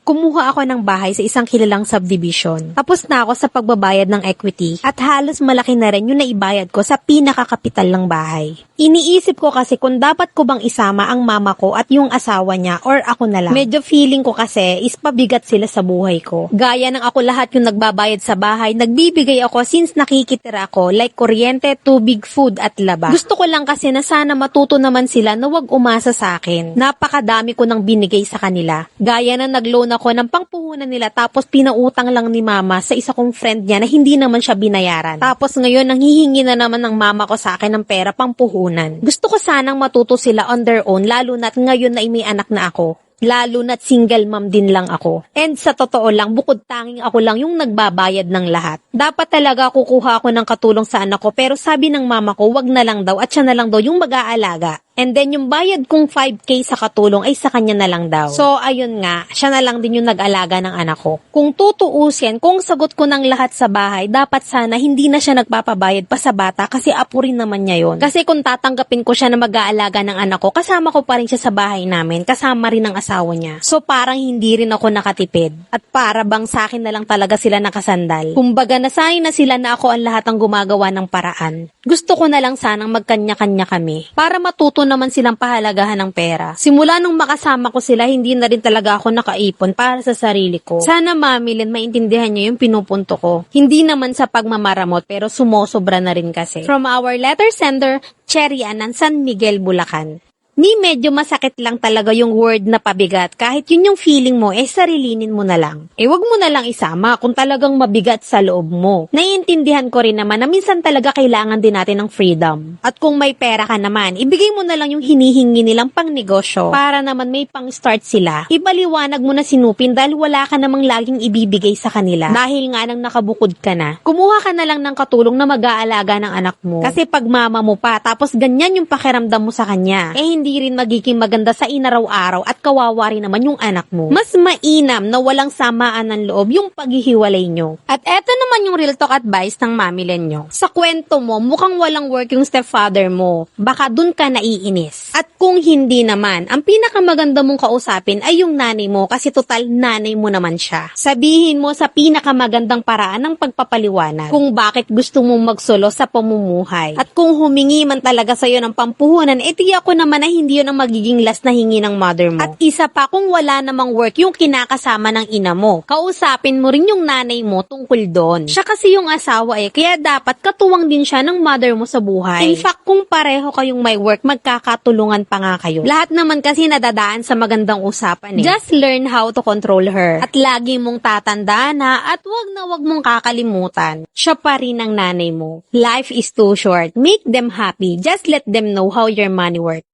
Kumuha ako ng bahay sa isang kilalang subdivision. Tapos na ako sa pagbabayad ng equity at halos malaki na rin yung naibayad ko sa pinakakapital ng bahay. Iniisip ko kasi kung dapat ko bang isama ang mama ko at yung asawa niya or ako na lang. Medyo feeling ko kasi is pabigat sila sa buhay ko. Gaya ng ako lahat yung nagbabayad sa bahay, nagbibigay ako since nakikitira ko like kuryente, tubig, food at laba. Gusto ko lang kasi na sana matuto naman sila na wag umasa sa akin. Napakadami ko nang binigay sa kanila. Gaya na nag-loan ako ng pangpuhunan nila tapos pinautang lang ni mama sa isa kong friend niya na hindi naman siya binayaran. Tapos ngayon nanghihingi na naman ng mama ko sa akin ng pera pangpuhunan. Gusto ko sanang matuto sila on their own lalo na't ngayon na may anak na ako. Lalo na't single mom din lang ako. And sa totoo lang, bukod tanging ako lang yung nagbabayad ng lahat. Dapat talaga kukuha ako ng katulong sa anak ko pero sabi ng mama ko wag na lang daw at siya na lang daw yung mag-aalaga. And then yung bayad kong 5K sa katulong ay sa kanya na lang daw. So ayun nga, siya na lang din yung nag-alaga ng anak ko. Kung tutuusin, kung sagot ko ng lahat sa bahay, dapat sana hindi na siya nagpapabayad pa sa bata kasi apo rin naman niya yon. Kasi kung tatanggapin ko siya na mag-aalaga ng anak ko, kasama ko pa rin siya sa bahay namin, kasama rin ang asawa niya. So parang hindi rin ako nakatipid. At para bang sa akin na lang talaga sila nakasandal. Kumbaga nasanay na sila na ako ang lahat ang gumagawa ng paraan. Gusto ko na lang sanang magkanya-kanya kami para matuto naman silang pahalagahan ng pera. Simula nung makasama ko sila, hindi na rin talaga ako nakaipon para sa sarili ko. Sana Mami Lynn, maintindihan niyo yung pinupunto ko. Hindi naman sa pagmamaramot pero sumosobra na rin kasi. From our letter sender, Cherry Anan, San Miguel, Bulacan. Medyo masakit lang talaga yung word na pabigat. Kahit yun yung feeling mo, sarilinin mo na lang. Wag mo na lang isama kung talagang mabigat sa loob mo. Naiintindihan ko rin naman na minsan talaga kailangan din natin ng freedom. At kung may pera ka naman, ibigay mo na lang yung hinihingi nilang pang negosyo para naman may pang start sila. Ipaliwanag mo na sinupin dahil wala ka namang laging ibibigay sa kanila. Dahil nga nang nakabukod ka na. Kumuha ka na lang ng katulong na mag-aalaga ng anak mo. Kasi pag mama mo pa, tapos ganyan yung pakiramdam mo sa kanya, hindi rin magiging maganda sa inaraw-araw at kawawa rin naman yung anak mo. Mas mainam na walang samaan ng loob yung paghihiwalay nyo. At eto naman yung real talk advice ng Mami Lynn nyo. Sa kwento mo, mukhang walang work yung stepfather mo. Baka dun ka naiinis. At kung hindi naman, ang pinakamaganda mong kausapin ay yung nanay mo kasi total nanay mo naman siya. Sabihin mo sa pinakamagandang paraan ng pagpapaliwanag kung bakit gusto mong magsolo sa pamumuhay. At kung humingi man talaga sa'yo ng pampuhunan, tiyak ko naman na hindi yun ang magiging last na hingi ng mother mo. At isa pa, kung wala namang work yung kinakasama ng ina mo, kausapin mo rin yung nanay mo tungkol doon. Siya kasi yung asawa kaya dapat katuwang din siya ng mother mo sa buhay. In fact, kung pareho kayong may work, magkakatulungan pa nga kayo. Lahat naman kasi nadadaan sa magandang usapan Just learn how to control her. At lagi mong tatandaan at wag mong kakalimutan. Siya pa rin ang nanay mo. Life is too short. Make them happy. Just let them know how your money works.